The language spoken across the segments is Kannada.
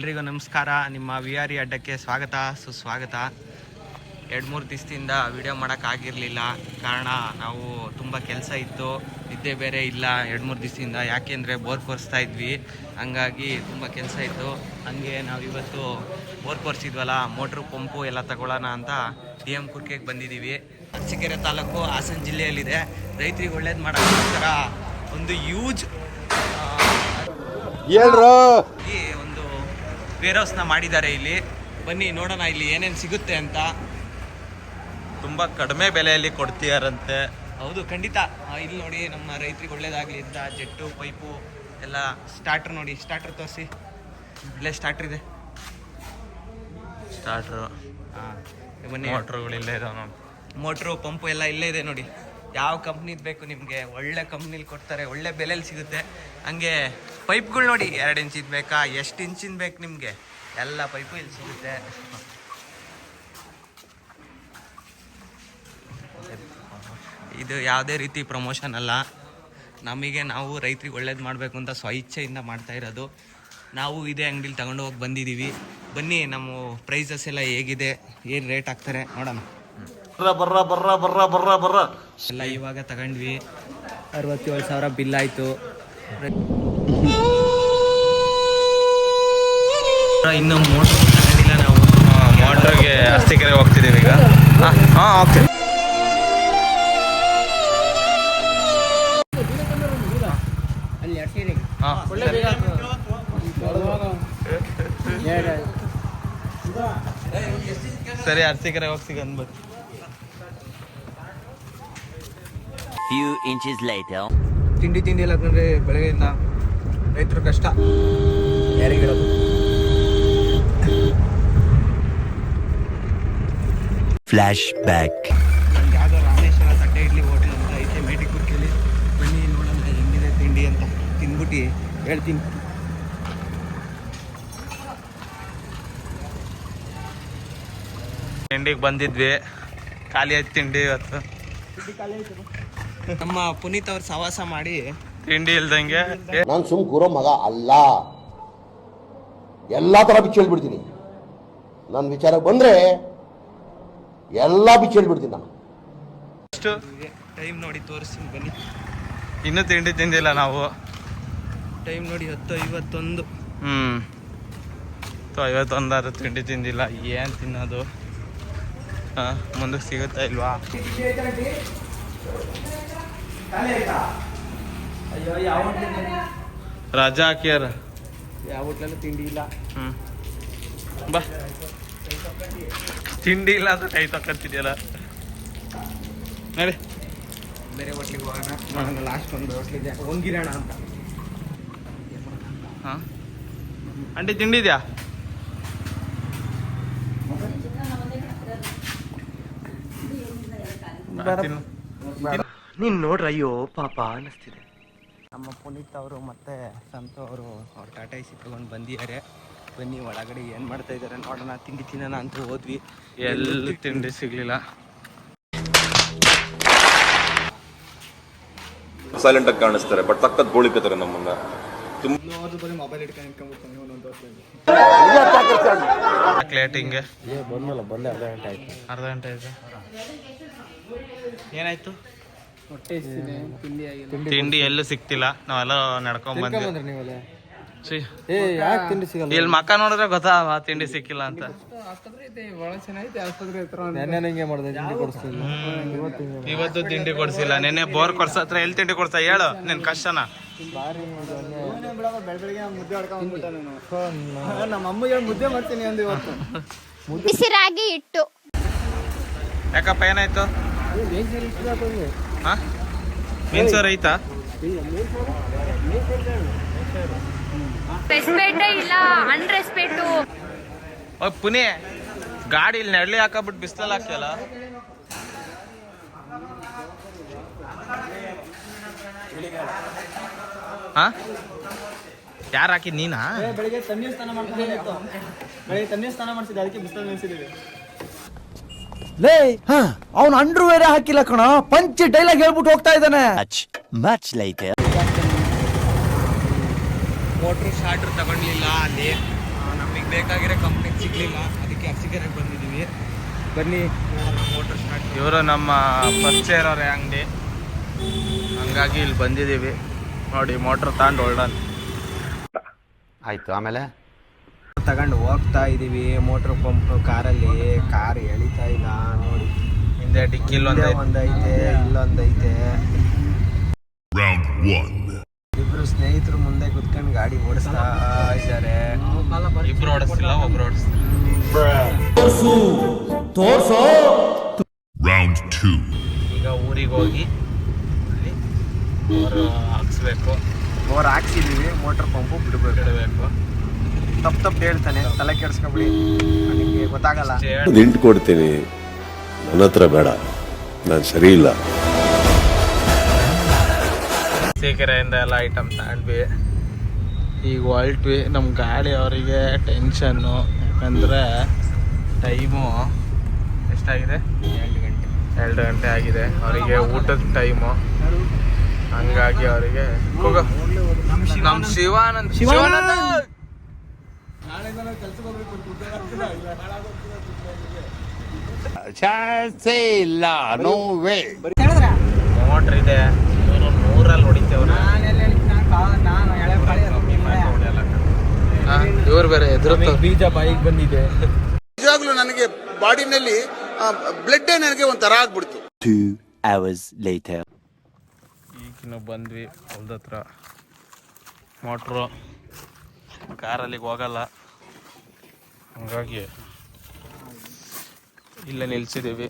ಎಲ್ರಿಗೂ ನಮಸ್ಕಾರ. ನಿಮ್ಮ ವಿಆರ್ ಅಡ್ಡಕ್ಕೆ ಸ್ವಾಗತ ಸುಸ್ವಾಗತ. 2-3 ದಿವಸದಿಂದ ವಿಡಿಯೋ ಮಾಡೋಕ್ಕಾಗಿರಲಿಲ್ಲ. ಕಾರಣ ನಾವು ತುಂಬ ಕೆಲಸ ಇತ್ತು, ನಿದ್ದೆ ಬೇರೆ ಇಲ್ಲ 2-3 ದಿವಸದಿಂದ. ಯಾಕೆಂದರೆ ಬೋರ್ ಕೊರೆಸ್ತಾ ಇದ್ವಿ, ಹಂಗಾಗಿ ತುಂಬ ಕೆಲಸ ಇತ್ತು. ಹಂಗೆ ನಾವು ಇವತ್ತು ಬೋರ್ ಕೊರೆಸಿದ್ವಲ್ಲ, ಮೋಟ್ರು ಪಂಪು ಎಲ್ಲ ತಗೊಳ್ಳೋಣ ಅಂತ DM ಕುರ್ಕೆಗೆ ಬಂದಿದ್ದೀವಿ. ಅರಸೀಕೆರೆ ತಾಲೂಕು ಹಾಸನ ಜಿಲ್ಲೆಯಲ್ಲಿದೆ. ರೈತರಿಗೆ ಒಳ್ಳೇದು ಮಾಡೋಕ್ಕೋಸ್ಕರ ಒಂದು ಯೂಜ್ ಒಂದು ವೇರ್ ಹೌಸ್ನ ಮಾಡಿದ್ದಾರೆ. ಇಲ್ಲಿ ಬನ್ನಿ ನೋಡೋಣ ಇಲ್ಲಿ ಏನೇನು ಸಿಗುತ್ತೆ ಅಂತ. ತುಂಬ ಕಡಿಮೆ ಬೆಲೆಯಲ್ಲಿ ಕೊಡ್ತೀಯಾರಂತೆ. ಹೌದು, ಖಂಡಿತ. ಇಲ್ಲಿ ನೋಡಿ, ನಮ್ಮ ರೈತರಿಗೆ ಒಳ್ಳೇದಾಗಲಿ ಅಂತ ಜೆಟ್ಟು ಪೈಪು ಎಲ್ಲ. ಸ್ಟಾರ್ಟ್ರ್ ನೋಡಿ, ಸ್ಟಾರ್ಟ್ರ್ ತೋರಿಸಿ. ಇಲ್ಲೇ ಸ್ಟಾರ್ಟ್ರ್ ಇದೆ. ಸ್ಟಾರ್ಟ್ರು, ಬನ್ನಿ. ಮೋಟ್ರುಗಳಿಲ್ಲೇ ಇದಾವೆ ನೋಡಿ. ಮೋಟ್ರು ಪಂಪು ಎಲ್ಲ ಇಲ್ಲೇ ಇದೆ ನೋಡಿ. ಯಾವ ಕಂಪ್ನಿದು ಬೇಕು ನಿಮಗೆ, ಒಳ್ಳೆ ಕಂಪ್ನಿಲಿ ಕೊಡ್ತಾರೆ, ಒಳ್ಳೆ ಬೆಲೆಯಲ್ಲಿ ಸಿಗುತ್ತೆ. ಹಂಗೆ ಪೈಪ್ಗಳು ನೋಡಿ, 2 ಇಂಚಿದು ಬೇಕಾ, ಎಷ್ಟು ಇಂಚಿನ ಬೇಕು ನಿಮಗೆ, ಎಲ್ಲ ಪೈಪು ಇಲ್ಲಿ ಸಿಗುತ್ತೆ. ಇದು ಯಾವುದೇ ರೀತಿ ಪ್ರಮೋಷನ್ ಅಲ್ಲ, ನಾವು ರೈತರಿಗೆ ಒಳ್ಳೇದು ಮಾಡಬೇಕು ಅಂತ ಸ್ವಇಚ್ಛೆಯಿಂದ ಮಾಡ್ತಾ ಇರೋದು. ನಾವು ಇದೇ ಅಂಗಡಿಲಿ ತಗೊಂಡು ಹೋಗಿ ಬಂದಿದ್ದೀವಿ. ಬನ್ನಿ, ನಮ್ಮ ಪ್ರೈಸಸ್ ಎಲ್ಲ ಹೇಗಿದೆ, ಏನು ರೇಟ್ ಹಾಕ್ತಾರೆ ನೋಡೋಣ. ಎಲ್ಲ ಇವಾಗ ತಗೊಂಡ್ವಿ. 67,000 ಬಿಲ್ ಆಯಿತು. ಇನ್ನು ಮೋಟ್ರ್ ತಗೊಂಡಿಲ್ಲ ನಾವು. ಮೋಟ್ರಿಗೆ ಅರಸೀಕೆರೆ ಹೋಗ್ತಿದ್ದೀವಿ ಈಗ. ಓಕೆ. ಸರಿ, ಅರಸೀಕೆರೆ ಹೋಗಿ ಸಿಗಂದ್ಬಿಟ್ಟು. Few inches later. ತಿಂಡಿ ಇಲ್ಲ ಯಾಕಂದ್ರೆ ಬೆಳಗ್ಗೆಯಿಂದ ರೈತರ ಕಷ್ಟ ಯಾರಿಗೆ ಹೇಳೋದು. Flash back. ಯಾವುದೋ ರಾಮೇಶ್ವರ ತಟ್ಟೆ ಇಡ್ಲಿ ಹೋಟ್ಲ್ ಅಂತ ಐತೆ ಮೇಟಿಕುರ್ಕೆಯಲ್ಲಿ. ಬನ್ನಿ ನೋಡೋಣ ಹೆಂಗಿದೆ ತಿಂಡಿ ಅಂತ. ತಿಂದ್ಬಿಟ್ಟು ಹೇಳ್ತೀನಿ. ತಿಂಡಿಗೆ ಬಂದಿದ್ವಿ, ಖಾಲಿ ಆಯ್ತು ತಿಂಡಿ ಇವತ್ತು. ನಮ್ಮ ಪುನೀತ್ ಅವ್ರ ಸವಾಸ ಮಾಡಿ ತಿಂಡಿ ಇಲ್ದಂಗೆ. ನಾನು ಸುಮ್ ಕೂರೋ ಮಗ ಅಲ್ಲ, ಎಲ್ಲ ತರ ಬಿಚ್ಚಿ ಹೇಳ್ಬಿಡ್ತೀನಿ. ನನ್ನ ವಿಚಾರಕ್ಕೆ ಬಂದ್ರೆ ಎಲ್ಲ ಬಿಚ್ಚಿ ಹೇಳ್ಬಿಡ್ತೀನಿ ನಾನು. ಅಷ್ಟು ಟೈಮ್ ನೋಡಿ ತೋರಿಸ್ತೀನಿ ಬನ್ನಿ. ಇನ್ನೂ ತಿಂಡಿ ತಿಂದಿಲ್ಲ ನಾವು. ಟೈಮ್ ನೋಡಿ 10:51. 51 ತಿಂಡಿ ತಿಂದಿಲ್ಲ. ಏನು ತಿನ್ನೋದು? ಮುಂದಕ್ಕೆ ಸಿಗುತ್ತಾ ಇಲ್ವಾ? ರಜಾ ಹಾಕ್ಯಾರ. ಯಾವ ಹೋಟ್ಲಲ್ಲೂ ತಿಂಡಿ ಇಲ್ಲ. ಬಾ, ತಿಂಡಿ ಇಲ್ಲ ಅಂತ ಕೈ ತಕ್ಕಂತಿದ್ಯಲ್ಲ. ನೋಡಿ, ಬೇರೆ ಹೋಟ್ಲಿಗೆ ಹೋಗೋಣ. ಲಾಸ್ಟ್ ಒಂದು ಹೋಟ್ಲಿದೆ, ಒಂಗಿರೋಣ ಅಂತ. ಆಂಟಿ ತಿಂಡಿ ಇದೆಯಾ? ನೀನ್ ನೋಡ್ರ, ಅಯ್ಯೋ ಪಾಪ ಅನ್ನಿಸ್ತಿದೆ. ನಮ್ಮ ಪುನೀತ್ ಅವರು ಮತ್ತೆ ಸಂತು ಅವರು ಅವ್ರ ಟಾಟಾ ಎಸಿ ತಗೊಂಡು ಬಂದಿದ್ದಾರೆ. ಬನ್ನಿ ಒಳಗಡೆ ಏನು ಮಾಡ್ತಾ ಇದ್ದಾರೆ ನೋಡೋಣ. ತಿಂಡಿ ತಿನ್ನೋಣ ಅಂತ ಹೋದ್ವಿ, ಎಲ್ಲೂ ತಿಂಡಿ ಸಿಗ್ಲಿಲ್ಲ. ಸೈಲೆಂಟ್ ಆಗಿ ಕಾಣಿಸ್ತಾರೆ, ಬಟ್ ಸಖತ್ ಗೋಳಿಕತ್ತಾರೆ ನಮ್ಮನ್ನ. ಲೇಟ್ ಹಿಂಗೆ ಅರ್ಧ ಗಂಟೆ ಆಯ್ತು. ಏನಾಯ್ತು? ತಿಂಡಿ ಎಲ್ಲೂ ಸಿಕ್ತಿಲ್ಲ. ನಾವೆಲ್ಲ ನಡ್ಕೊಂಡ್ ಬಂದ್ವಿ. ಇಲ್ಲಿ ಮಕ್ಕ ನೋಡಿದ್ರೆ ಗೊತ್ತಾ ತಿಂಡಿ ಸಿಕ್ಕಿಲ್ಲ ಅಂತ. ಇವತ್ತು ತಿಂಡಿ ಕೊಡ್ಸಿಲ್ಲ. ನೆನ್ನೆ ಬೋರ್ ಕೊಡ್ಸತ್ರ ಎಲ್ಲಿ ತಿಂಡಿ ಕೊಡ್ಸ ಹೇಳು, ನಿನ್ ಕಷ್ಟನ. ಬಿಸಿರಾಗಿ ಇಟ್ಟು. ಯಾಕಪ್ಪ ಏನಾಯ್ತು? ಮೀನ್ಸೋರ್ ಐತಾ? ರೆಸ್ಪೆಕ್ಟೇ ಇಲ್ಲ, ಅನ್ರೆಸ್ಪೆಕ್ಟು. ಪುನಿ ಗಾಡಿ ಇಲ್ಲಿ ನೆರಳಿ ಹಾಕಬಿಟ್ಟು ಬಿಸ್ತಲ್ ಹಾಕ್ಯಲ್ಲ. ಯಾರು ಹಾಕಿದ್ ನೀನಾ? ಬೆಳಿಗ್ಗೆ ತಣ್ಣೀರು ಸ್ನಾನ ಮಾಡ್ತಿದ್ದೆ, ಅದಕ್ಕೆ ಬಿಸಿಲು ನಿಲ್ಸಿದ್ದೀವಿ. ಲೇ, ಅವನು ಅಂಡ್ರೂ ಬೇರೆ ಹಾಕಿಲ್ಲ ಕಣ, ಪಂಚ್ ಡೈಲಾಗ್ ಹೇಳ್ಬಿಟ್ಟು ಹೋಗ್ತಾ ಇದ್ದಾನೆ. Much later. ಮೋಟ್ರು ಸ್ಟಾರ್ಟ್ರ್ ತಗೊಂಡ್ಲಿಲ್ಲ ಅಲ್ಲಿ. ನಮಗೆ ಬೇಕಾಗಿರೋ ಕಂಪ್ನಿ ಸಿಗ್ಲಿಲ್ಲ, ಅದಕ್ಕೆ ಅರಸೀಕೆರೆಗೆ ಬಂದಿದ್ದೀವಿ. ಬನ್ನಿ ಮೋಟರ್ ಸ್ಟಾರ್ಟ್. ಇವರು ನಮ್ಮ ಪರಿಚಯ ಇರೋರೆ ಅಂಗಡಿ, ಹಂಗಾಗಿ ಇಲ್ಲಿ ಬಂದಿದ್ದೀವಿ. ನೋಡಿ ಮೋಟ್ರ್ ತಗೊಂಡು ಹೊಲ್ಡನ್ ಆಯ್ತು. ಆಮೇಲೆ ತಗೊಂಡು ಹೋಗ್ತಾ ಇದೀವಿ. ಮೋಟರ್ ಪಂಪ್ ಕಾರಲ್ಲಿ, ಕಾರ್ ಎಳಿತಾ ಇಲ್ಲ ನೋಡಿ. ಹಿಂದೆ ಡಿಕ್ಕಿ ಒಂದೈತೆ, ಇಲ್ಲೊಂದೈತೆ. ಇಬ್ರು ಸ್ನೇಹಿತರು ಮುಂದೆ ಕುತ್ಕೊಂಡು ಗಾಡಿ ಓಡಿಸ್ತಾ ಇದ್ದಾರೆ. ಇಬ್ರು ಓಡಿಸ್ತಿಲ್ಲ, ಒಬ್ರು ಓಡಿಸ್ತಿಲ್ಲ. ಈಗ ಊರಿಗೆ ಹೋಗಿ ಅಲ್ಲಿ ಬೋರ್ ಹಾಕ್ಸ್ಬೇಕು. ಬೋರ್ ಹಾಕ್ಸಿದೀವಿ, ಮೋಟರ್ ಪಂಪು ಬಿಡಬೇಕು. ತಪ್ಪು ಹೇಳ್ತಾನೆ, ತಲೆ ಕೆಡ್ಸ್ಕೊಬಿಡಿ, ನನಗೆ ಗೊತ್ತಾಗಲ್ಲ. ಹಿಂಟ್ ಕೊಡ್ತೀನಿ, ನನ್ನ ಹತ್ರ ಬೇಡ, ನಾನು ಸರಿ ಇಲ್ಲ. ಸೀಕೆರೆಯಿಂದ ಎಲ್ಲ ಐಟಮ್ ತಗೊಂಡ್ವಿ. ಈಗ ಹೊಲ್ಟ್ವಿ. ನಮ್ಮ ಗಾಡಿ ಅವರಿಗೆ ಟೆನ್ಷನ್ನು, ಯಾಕಂದರೆ ಟೈಮು ಎಷ್ಟಾಗಿದೆ? 2 ಗಂಟೆ ಆಗಿದೆ. ಅವರಿಗೆ ಊಟದ ಟೈಮು, ಹಂಗಾಗಿ ಅವರಿಗೆ ನಮ್ಮ ಶಿವಾನಂದ್ ಮೋಟ್ರ್ ಇದೆ, 100 ಹೊಡಿತೇವ್ರ. ಇವ್ರು ಬೇರೆ ಎದುರು ಬೀಜ ಬಾಯಿಗೆ ಬಂದಿದೆ. ನಿಜವಾಗ್ಲೂ ನನಗೆ ಬಾಡಿನಲ್ಲಿ ಬ್ಲಡ್ ನನಗೆ ಒಂಥರ ಆಗ್ಬಿಡ್ತು. 2 hours later. ಈಗಿನ ಬಂದ್ವಿ ಹೊಲ್ದ ಹತ್ರ. ಮೋಟ್ರು ಕಾರಲ್ಲಿಗೆ ಹೋಗಲ್ಲ, ಹಂಗಾಗಿ ಇಲ್ಲೇ ನಿಲ್ಸಿದ್ದೀವಿ.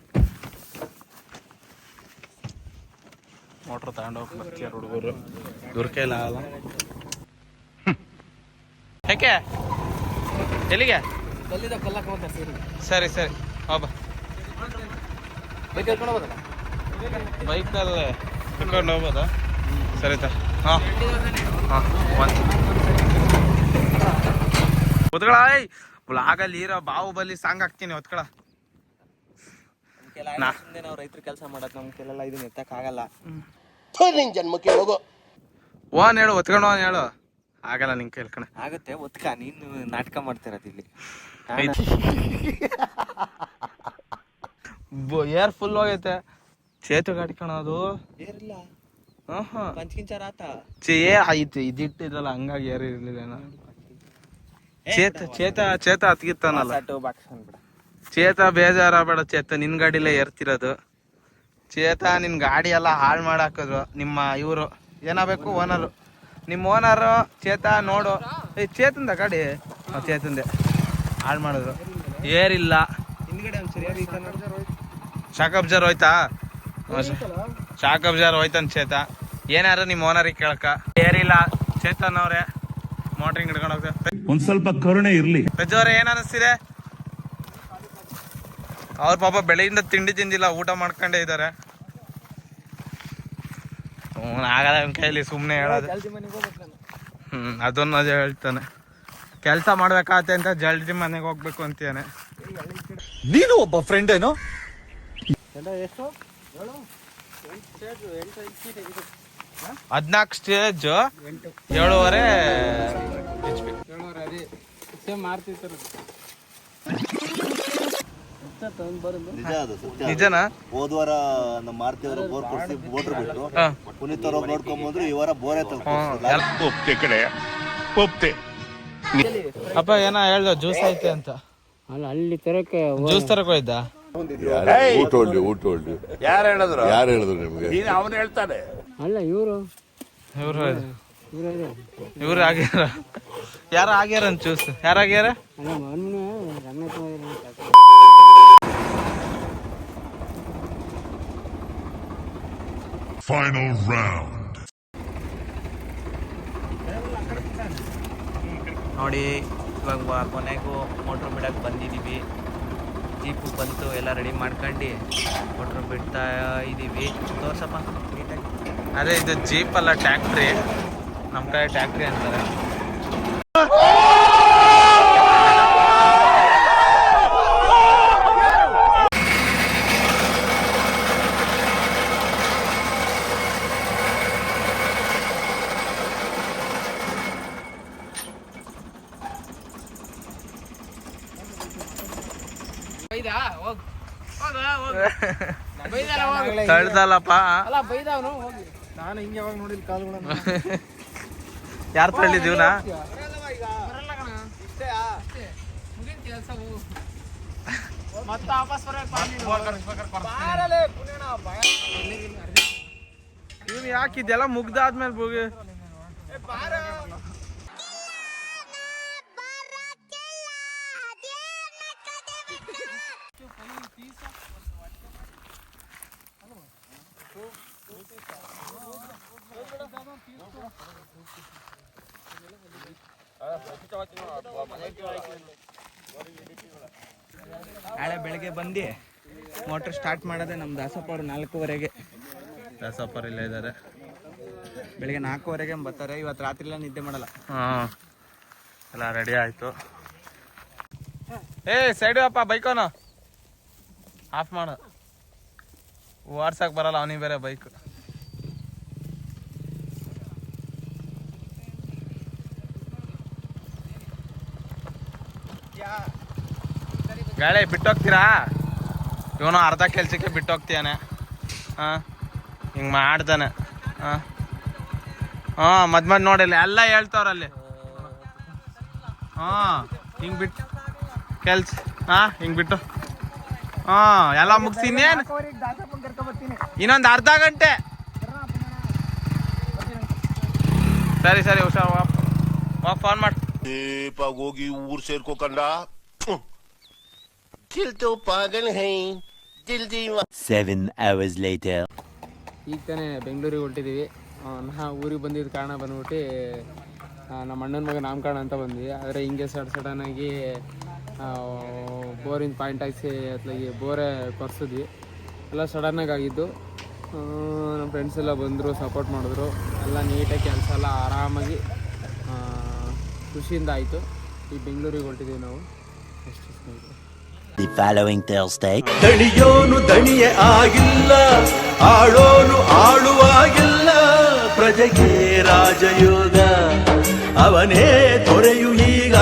ಮೋಟ್ರ್ ತಗೊಂಡೋಗಿ ಬರ್ತೀಯಾರ ಹುಡುಗರು, ಇವ್ರ ಕೈಲಾಗಲ್ಲ. ಯಾಕೆ ಎಲ್ಲಿಗೆ? ಸರಿ ಸರಿ ಹೋಗ. ಬೈಕಲ್ಲೇ ಕರ್ಕೊಂಡು ಹೋಗ್ಬೋದಾ? ಸರಿ ತ. ಹಾಂ ಹಾಂ ಒಂದು ಒತ್ಕೊಳ. ಬ್ಲಾಗಲ್ಲಿ ಇರೋ ಬಾಹುಬಲಿ ಸಾಂಗ್ ಹಾಕ್ತೀನಿ, ಒತ್ಕೊಳ. ನಾವು ರೈತರ ಕೆಲಸ ಮಾಡೋದು, ನಮ್ಮ ಕೆಲಲ್ಲ ಇದನ್ನ ಎತ್ತಕ್ಕಾಗಲ್ಲ. ನಿನ್ ಜನ್ಮಕ್ಕೆ ಹೋಗೋ. ಓನ್ ಹೇಳು, ಒತ್ಕೊಂಡು ಓನ್ ಹೇಳು. ಆಗಲ್ಲ ನಿಂಗೆ ಕೇಳ್ಕಣ. ಆಗುತ್ತೆ, ಒತ್ಕ. ನೀನು ನಾಟಕ ಮಾಡ್ತಿರೋದು ಇಲ್ಲಿ. Air full ಹೋಗೈತೆ. ಚೇತು ಗಾಡಿ ಕಣೋದು ಏರಿಲ್ಲ, ಹಾಂ ಪಂಚ್ಕಿಂಚಾರ ಆತ ಚೇ ಆಯ್ತು. ಇದಿಟ್ಟಿದ್ರಲ್ಲ, ಹಂಗಾಗಿ ಏರ್ ಇರ್ಲಿಲ್ಲ. ಚೇತ ಹತ್ಗಿತ್ತಾನಲ್ಲ. ಚೇತ ಬೇಜಾರಾಗಬೇಡ ಚೇತ, ನಿನ್ ಗಾಡಿಲೇ ಏರ್ತಿರೋದು. ಚೇತ ನಿನ್ ಗಾಡಿ ಎಲ್ಲ ಹಾಳು ಮಾಡಾಕಿದ್ರು ನಿಮ್ಮ ಇವರು. ಏನಾಗಬೇಕು ಓನರು, ನಿಮ್ಮ ಓನರು. ಚೇತ ನೋಡು, ಚೇತಂದ ಗಾಡಿ, ಚೇತಂದೆ ಹಾಳು ಮಾಡಿದ್ರು. ಏರಿಲ್ಲ, ಹಿಂದ್ಗಡೆ ಒಂದ್ಸರಿ ಶಾಕ್ ಅಬ್ಜರ್ ಹೋಯ್ತಾ? ಶಾಕ್ ಅಬ್ಜರ್ ಹೋಯ್ತಾನ ಚೇತ. ಏನಾರು ನಿಮ್ಮ ಓನರಿಗೆ ಕೇಳಕ. ಏರಿಲ್ಲ ಚೇತನ್ ಅವ್ರೆ, ಮೋಟ್ರಿಂಗ್ ಹಿಡ್ಕೊಂಡು ಹೋಗ್ತಾರೆ. ಒಂದ್ ಸ್ವಲ್ಪ ಕರುಣೆ ಇರ್ಲಿ. ಪ್ರಜ್ವರ ಏನ್ ಅನಿಸ್ತಿದೆ? ಅವ್ರ ಪಾಪ ಬೆಳಗಿಂದ ತಿಂಡಿ ತಿಂದಿಲ್ಲ, ಊಟ ಮಾಡ್ಕೊಂಡೇ ಇದ್ದಾರೆ. ಆಗಲ್ಲ ಅವನ ಕೈಲಿ ಸುಮ್ಮನೆ ಹೇಳೋದು. ಅದನ್ನ ಹೇಳ್ತಾನೆ, ಕೆಲಸ ಮಾಡ್ಬೇಕಾಗತ್ತೆ ಅಂತ ಜಲ್ದಿ ಮನೆಗೆ ಹೋಗ್ಬೇಕು ಅಂತಾನೆ. ನೀನು ಒಬ್ಬ ಫ್ರೆಂಡ್ ಏನೋ. ಎಷ್ಟು 14 ಸ್ಟೇಜ್ 7.5 HP. ನಿಜನಾ? ಹೋದ್ವಾರ ನಮ್ಮ ಮಾರುತಿ ಅವರು ಬೋರ್ ಕೊಡ್ಸಿ ಮೋಟರ್ ಬಿಟ್ರು, ಪುನೀತ್ ಅವರು ನೋಡ್ಕೊಂಡ್ಬಂದ್ರು. ಈ ವಾರ ಬೋರೇ ಒಪ್ತೆ ಕಡೆ ಒಪ್ತೆ. ಅಪ್ಪ ಏನ ಹೇಳ್ದ ಜ್ಯೂಸ್ ಐತೆ ಅಂತ. ಅಲ್ಲ, ಅಲ್ಲಿ ತರಕ್ಕೆ ಜ್ಯೂಸ್ ತರಕ್ ಹೋಯ್ದ. ಯಾರು ಹೇಳಿದ್ರು ನಿಮ್ಗೆ? ಅವನು ಹೇಳ್ತಾನೆ. ಅಲ್ಲ, ಇವರು ಇವ್ರು ಆಗ್ಯಾರ. ಯಾರು ಆಗ್ಯಾರ ಅಂತ ಜ್ಯೂಸ್? ಯಾರಾಗ್ಯಾರ? Final round. ನೋಡಿ, ಇವಾಗ ಕೊನೆಗೂ ಮೋಟ್ರ್ ಬಿಡಕ್ಕೆ ಬಂದಿದ್ದೀವಿ. ಜೀಪು ಬಂತು, ಎಲ್ಲ ರೆಡಿ ಮಾಡ್ಕೊಂಡು ಮೋಟ್ರ್ ಬಿಡ್ತಾ ಇದ್ದೀವಿ. ತೋರ್ಸಪ್ಪ ನೀಟಾಗಿ. ಅದೇ ಇದು ಜೀಪ್ ಅಲ್ಲ, ಟ್ಯಾಕ್ಟ್ರಿ. ನಮ್ಮ ಕಡೆ ಟ್ಯಾಕ್ಟ್ರಿ ಅಂತಾರೆ. ತಳ್ದಲ್ಲಪ್ಪ. ನಾನು ಹಿಂಗೆ ಯಾವಾಗ ನೋಡಿಲ್ಲ ಕಾಲುಗಳನ್ನ. ಯಾರು ತಳ್ಳಿದೀವ್ನ? ಇವ್ನು ಯಾಕಿದೆಲ್ಲ ಮುಗ್ದಾದ್ಮೇಲೆ ಹೋಗಿ ನಾಳೆ ಬೆಳಗ್ಗೆ ಬಂದು ಮೋಟ್ರ್ ಸ್ಟಾರ್ಟ್ ಮಾಡೋದೆ ನಮ್ಮ ದಾಸಪ್ಪ ಅವರು 4:15ಗೆ. ದಾಸಪ್ಪರ್ ಇಲ್ಲ ಇದ್ದಾರೆ. ಬೆಳಗ್ಗೆ 4:15ಗೆ ಬರ್ತಾರೆ. ಇವತ್ತು ರಾತ್ರಿ ಎಲ್ಲ ನಿದ್ದೆ ಮಾಡಲ್ಲ. ಹಾಂ ಎಲ್ಲ ರೆಡಿ ಆಯಿತು. ಸೈಡು ಅಪ್ಪ ಬೈಕೋನು ಆಫ್ ಮಾಡು. ಓಡ್ಸಕ್ಕೆ ಬರಲ್ಲ ಅವನಿಗೆ ಬೇರೆ ಬೈಕ್. ಗಾಳಿ ಬಿಟ್ಟೋಗ್ತೀರಾ? ಇವನು ಅರ್ಧ ಕೆಲ್ಸಕ್ಕೆ ಬಿಟ್ಟೋಗ್ತೀಯಾನೆ. ಹಾಂ ಹಿಂಗೆ ಮಾಡ್ತಾನೆ. ಹಾಂ ಮಧ್ಯ ನೋಡಿಲ್ಲ ಎಲ್ಲ ಹೇಳ್ತಾವ್ರಲ್ಲಿ. ಹಿಂಗೆ ಬಿಟ್ಟು ಕೆಲ್ಸ ಹಿಂಗೆ ಬಿಟ್ಟು ಎಲ್ಲ ಮುಗಿಸಿ ಇನ್ನೇನು ಇನ್ನೊಂದು ಅರ್ಧ ಗಂಟೆ. ಸರಿ ಹುಷಾರು ಫೋನ್ ಮಾಡಿ. ಹೋಗಿ ಊರ್ ಸೇರ್ಕೋಕಂಡ 7 hours later. ಈಗ ತಾನೇ ಬೆಂಗಳೂರಿಗೆ ಹೊರಟಿದ್ದೀವಿ. ನಾ ಊರಿಗೆ ಬಂದಿದ್ದ ಕಾರಣ ಬಂದ್ಬಿಟ್ಟು ನಮ್ಮ ಅಣ್ಣನ ಮಗ ನಾಮಕರಣ ಅಂತ ಬಂದ್ವಿ. ಆದರೆ ಹಿಂಗೆ ಸಡನ್ನಾಗಿ ಬೋರಿನ ಪಾಯಿಂಟ್ ಹಾಕ್ಸಿ ಅತ್ಲಾಗಿ ಬೋರೇ ಕೊರ್ಸಿದ್ವಿ. ಎಲ್ಲ ಸಡನ್ನಾಗಿ ಆಗಿದ್ದು. ನಮ್ಮ ಫ್ರೆಂಡ್ಸ್ ಎಲ್ಲ ಬಂದರು, ಸಪೋರ್ಟ್ ಮಾಡಿದ್ರು. ಎಲ್ಲ ನೀಟಾಗಿ ಕೆಲಸ ಎಲ್ಲ ಆರಾಮಾಗಿ ಖುಷಿಯಿಂದ ಆಯಿತು. ಈ ಬೆಂಗಳೂರಿಗೆ ಹೊರಟಿದ್ದೀವಿ ನಾವು. ಅಷ್ಟು ಸ್ನೇಹಿತರೆ. The following Thursday. ದಣಿಯೋನು ದಣಿಯೇ ಆಗಿಲ್ಲ, ಆಳೋನು ಆಳುವಾಗಿಲ್ಲ, ಪ್ರಜೆಗೆ ರಾಜಯೋಗ ಅವನೇ ದೊರೆಯು ಈಗ.